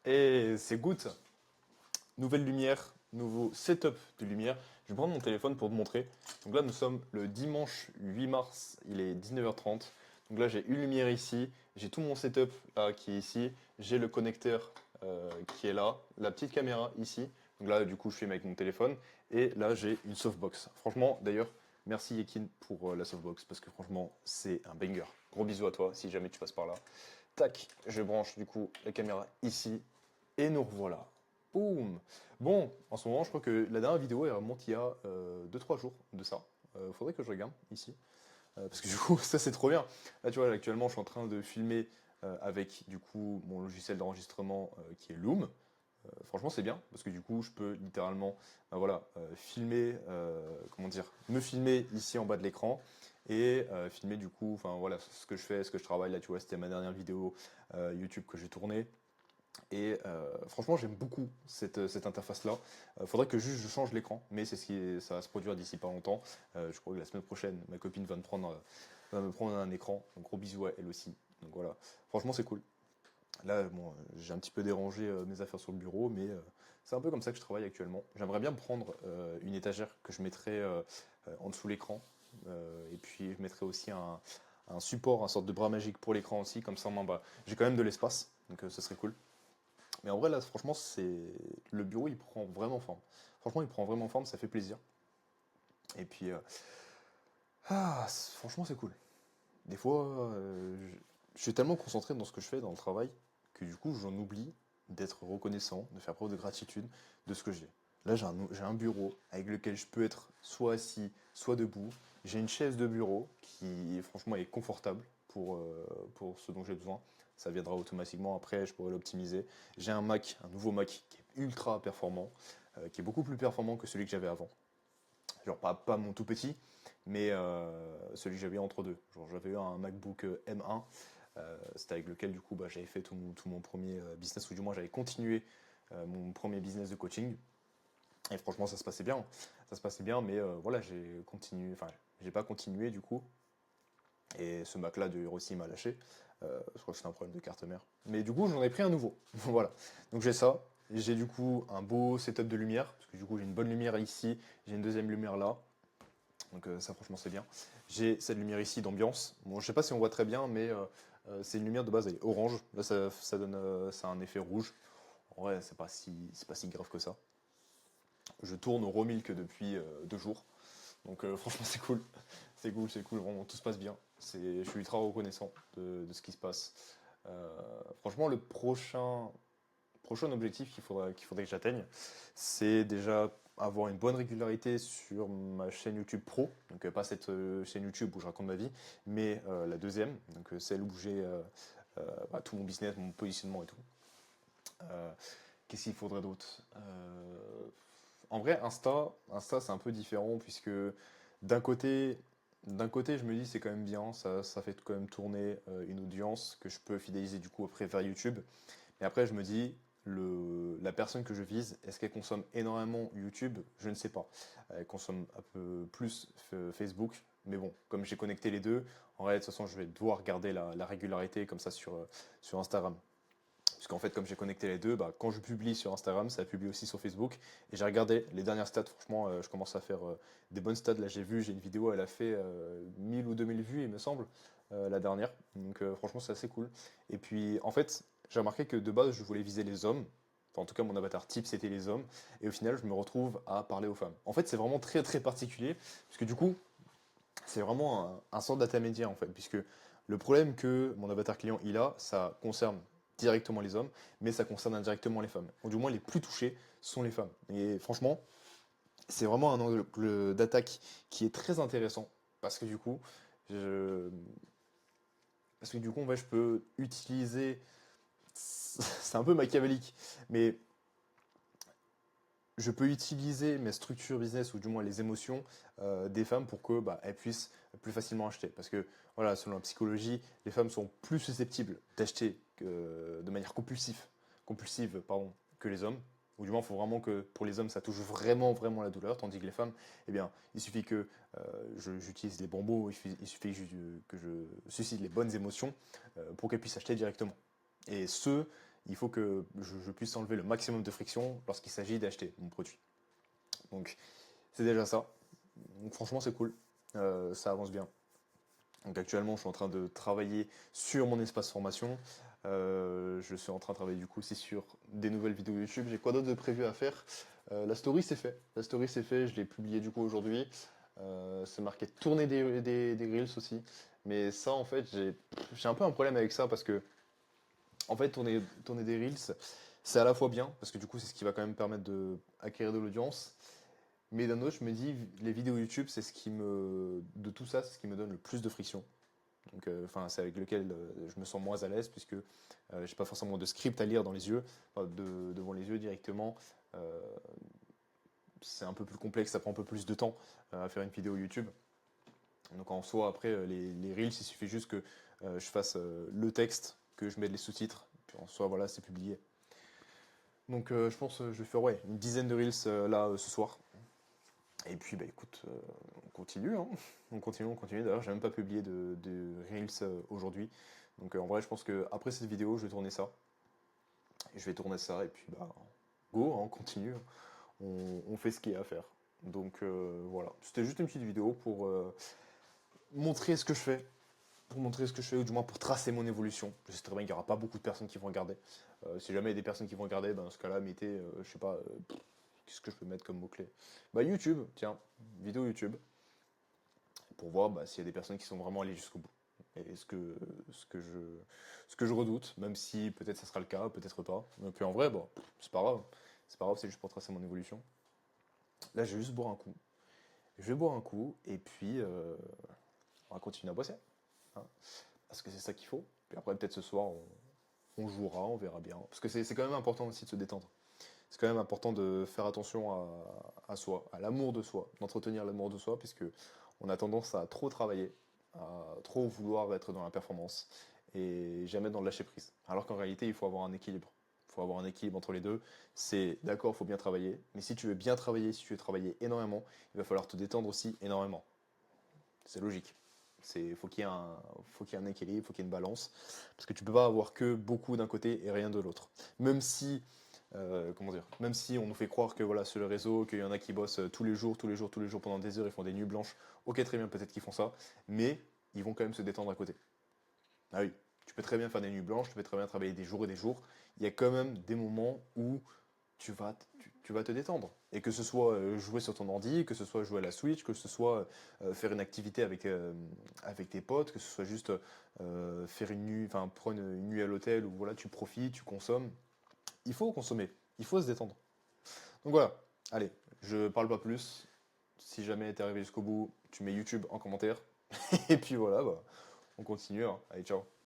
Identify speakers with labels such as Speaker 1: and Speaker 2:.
Speaker 1: Et c'est good. Nouvelle lumière, nouveau setup de lumière. Je vais prendre mon téléphone pour te montrer. Donc là, nous sommes le dimanche 8 mars, il est 19h30. Donc là, j'ai une lumière ici, j'ai tout mon setup là qui est ici, j'ai le connecteur qui est là, la petite caméra ici. Donc là, du coup, je filme avec mon téléphone. Et là, j'ai une softbox. Franchement, d'ailleurs, merci Yekin pour la softbox parce que franchement, c'est un banger. Gros bisous à toi si jamais tu passes par là. Tac, je branche du coup la caméra ici et nous revoilà. Boum. Bon, en ce moment, je crois que la dernière vidéo, elle remonte il y a 2-3 jours de ça. Faudrait que je regarde ici. Parce que du coup, ça c'est trop bien. Là, tu vois, actuellement, je suis en train de filmer avec du coup mon logiciel d'enregistrement qui est Loom. Franchement, c'est bien parce que du coup, je peux littéralement, voilà, filmer, comment dire, me filmer ici en bas de l'écran et filmer du coup, enfin voilà, ce que je fais, ce que je travaille. Là, tu vois, c'était ma dernière vidéo YouTube que j'ai tournée. Et franchement, j'aime beaucoup cette interface-là. Faudrait que juste je change l'écran, mais ça va se produire d'ici pas longtemps. Je crois que la semaine prochaine, ma copine va me prendre un écran. Donc gros bisous à elle aussi. Donc voilà, franchement, c'est cool. Là, bon, j'ai un petit peu dérangé mes affaires sur le bureau, mais c'est un peu comme ça que je travaille actuellement. J'aimerais bien prendre une étagère que je mettrais en dessous l'écran. Et puis, je mettrais aussi un support, un sorte de bras magique pour l'écran aussi. Comme ça, en main, bah, j'ai quand même de l'espace, donc ce serait cool. Mais en vrai, là, franchement, le bureau, il prend vraiment forme. Franchement, il prend vraiment forme, ça fait plaisir. Et puis, franchement, c'est cool. Des fois, je suis tellement concentré dans ce que je fais, dans le travail, que du coup, j'en oublie d'être reconnaissant, de faire preuve de gratitude de ce que j'ai. Là, j'ai un bureau avec lequel je peux être soit assis, soit debout. J'ai une chaise de bureau qui, franchement, est confortable pour ce dont j'ai besoin. Ça viendra automatiquement après, je pourrai l'optimiser. J'ai un Mac, un nouveau Mac qui est ultra performant, qui est beaucoup plus performant que celui que j'avais avant. Genre pas mon tout petit, mais celui que j'avais entre deux. Genre j'avais eu un MacBook M1, c'était avec lequel du coup bah, j'avais fait tout mon premier business, ou du moins j'avais continué mon premier business de coaching. Et franchement ça se passait bien. Ça se passait bien, mais voilà, j'ai continué, enfin j'ai pas continué du coup. Et ce Mac là de Hirossi m'a lâché. Je crois que c'était un problème de carte mère. Mais du coup j'en ai pris un nouveau. Voilà. Donc j'ai ça. J'ai du coup un beau setup de lumière, parce que du coup j'ai une bonne lumière ici, j'ai une deuxième lumière là. Donc ça franchement c'est bien. J'ai cette lumière ici d'ambiance. Bon je sais pas si on voit très bien mais c'est une lumière de base elle est orange. Là ça donne ça a un effet rouge. En vrai c'est pas si grave que ça. Je tourne au raw milk depuis 2 jours. Donc franchement c'est cool. C'est cool, vraiment tout se passe bien. Je suis ultra reconnaissant de ce qui se passe. Franchement le prochain objectif qu'il faudrait que j'atteigne, c'est déjà avoir une bonne régularité sur ma chaîne YouTube pro. Donc pas cette chaîne YouTube où je raconte ma vie, mais la deuxième, donc celle où j'ai bah, tout mon business, mon positionnement et tout. Euh, Qu'est-ce qu'il faudrait d'autre En vrai, Insta c'est un peu différent puisque d'un côté, d'un côté, je me dis c'est quand même bien, ça fait quand même tourner une audience que je peux fidéliser du coup après vers YouTube. Et après, je me dis, la personne que je vise, est-ce qu'elle consomme énormément YouTube? Je ne sais pas. Elle consomme un peu plus Facebook. Mais bon, comme j'ai connecté les deux, en réalité, de toute façon, je vais devoir garder la régularité comme ça sur Instagram. Parce qu'en fait, comme j'ai connecté les deux, bah, quand je publie sur Instagram, ça publie aussi sur Facebook. Et j'ai regardé les dernières stats, franchement, je commence à faire des bonnes stats. Là, j'ai une vidéo, elle a fait 1000 ou 2000 vues, il me semble, la dernière. Donc franchement, c'est assez cool. Et puis, en fait, j'ai remarqué que de base, je voulais viser les hommes. Enfin, en tout cas, mon avatar type, c'était les hommes. Et au final, je me retrouve à parler aux femmes. En fait, c'est vraiment très, très particulier. Parce que du coup, c'est vraiment un sort d'intermédiaire en fait, puisque le problème que mon avatar client il a, ça concerne directement les hommes, mais ça concerne indirectement les femmes. Ou du moins les plus touchés sont les femmes. Et franchement, c'est vraiment un angle d'attaque qui est très intéressant, parce que du coup, je... parce que du coup, en fait, je peux utiliser... C'est un peu machiavélique, mais je peux utiliser mes structures business ou du moins les émotions des femmes pour que bah, elles puissent plus facilement acheter. Parce que voilà, selon la psychologie, les femmes sont plus susceptibles d'acheter de manière compulsive pardon, que les hommes. Ou du moins, il faut vraiment que pour les hommes, ça touche vraiment, vraiment la douleur, tandis que les femmes, eh bien, il suffit que j'utilise les bons mots, il suffit que je suscite les bonnes émotions pour qu'elles puissent acheter directement. Et ce, il faut que je puisse enlever le maximum de friction lorsqu'il s'agit d'acheter mon produit. Donc c'est déjà ça. Donc franchement c'est cool, ça avance bien. Donc actuellement je suis en train de travailler sur mon espace formation. Je suis en train de travailler du coup aussi sur des nouvelles vidéos YouTube. J'ai quoi d'autre de prévu à faire? La story c'est fait. La story c'est fait, je l'ai publié du coup aujourd'hui. C'est marqué tourner des reels aussi. Mais ça en fait j'ai un peu un problème avec ça parce que en fait tourner des reels c'est à la fois bien parce que du coup c'est ce qui va quand même permettre de acquérir de l'audience. Mais d'un autre, je me dis, les vidéos YouTube, c'est ce qui me, de tout ça, c'est ce qui me donne le plus de friction. Donc, enfin, c'est avec lequel je me sens moins à l'aise puisque j'ai pas forcément de script à lire dans les yeux, enfin, devant les yeux directement. Euh, c'est un peu plus complexe, ça prend un peu plus de temps à faire une vidéo YouTube. Donc en soi, après, les Reels, il suffit juste que je fasse le texte, que je mette les sous-titres, puis en soi, voilà, c'est publié. Donc je pense que je vais faire ouais, une dizaine de Reels là ce soir. Et puis, bah écoute, on continue, hein. On continue, on continue. D'ailleurs, j'ai même pas publié de Reels aujourd'hui. Donc, en vrai, je pense que après cette vidéo, je vais tourner ça. Et je vais tourner ça, et puis, bah, go, hein, on continue. On fait ce qu'il y a à faire. Donc, voilà. C'était juste une petite vidéo pour montrer ce que je fais. Pour montrer ce que je fais, ou du moins pour tracer mon évolution. Je sais très bien qu'il n'y aura pas beaucoup de personnes qui vont regarder. Si jamais il y a des personnes qui vont regarder, ben, dans ce cas-là, mettez, je sais pas, qu'est-ce que je peux mettre comme mot-clé? Bah, YouTube, tiens, vidéo YouTube. Pour voir bah, s'il y a des personnes qui sont vraiment allées jusqu'au bout. Et ce que je, ce que je redoute, même si peut-être ça sera le cas, peut-être pas. Et puis en vrai, bon, c'est pas grave. C'est pas grave, c'est juste pour tracer mon évolution. Là, je vais juste boire un coup. Je vais boire un coup, et puis on va continuer à bosser, hein, parce que c'est ça qu'il faut. Puis après, peut-être ce soir, on jouera, on verra bien. Parce que c'est quand même important aussi de se détendre. C'est quand même important de faire attention à soi, à l'amour de soi, d'entretenir l'amour de soi, puisque on a tendance à trop travailler, à trop vouloir être dans la performance et jamais dans le lâcher prise. Alors qu'en réalité, il faut avoir un équilibre. Il faut avoir un équilibre entre les deux. C'est d'accord, il faut bien travailler, mais si tu veux bien travailler, si tu veux travailler énormément, il va falloir te détendre aussi énormément. C'est logique. Faut qu'il y ait faut qu'il y ait un équilibre, faut qu'il y ait une balance, parce que tu peux pas avoir que beaucoup d'un côté et rien de l'autre. Même si comment dire, même si on nous fait croire que voilà, sur le réseau, qu'il y en a qui bossent tous les jours, tous les jours, tous les jours pendant des heures, ils font des nuits blanches, ok très bien, peut-être qu'ils font ça, mais ils vont quand même se détendre à côté. Ah oui, tu peux très bien faire des nuits blanches, tu peux très bien travailler des jours et des jours, il y a quand même des moments où tu vas te détendre. Et que ce soit jouer sur ton ordi, que ce soit jouer à la Switch, que ce soit faire une activité avec tes potes, que ce soit juste faire une nuit, enfin prendre une nuit à l'hôtel où voilà, tu profites, tu consommes, il faut consommer, il faut se détendre. Donc voilà, allez, je parle pas plus. Si jamais t'es arrivé jusqu'au bout, tu mets YouTube en commentaire. Et puis voilà, bah, on continue, hein. Allez, ciao.